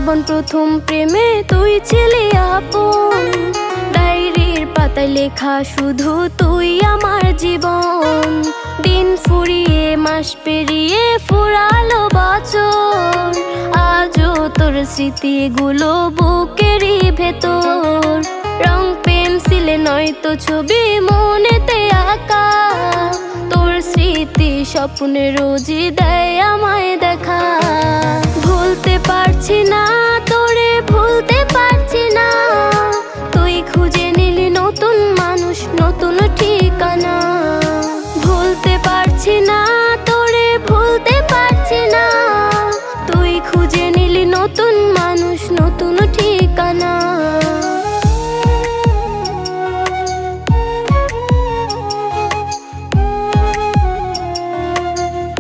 জীবন প্রথম প্রেমে তুই ছিলি আপন, ডায়েরির পাতায় লেখা শুধু তুই আমার জীবন। দিন ফুরিয়ে মাস পেরিয়ে ফুরালো বছর, আজও তোর স্মৃতিগুলো বুকেরই ভেতর। রং পেন্সিলে নয়তো ছবি মনেতে আঁকা, তোর স্মৃতি স্বপ্নে রোজই দেয় আমায় দেখা। ভুলতে পারছি না তোরে, ভুলতে পারছি না,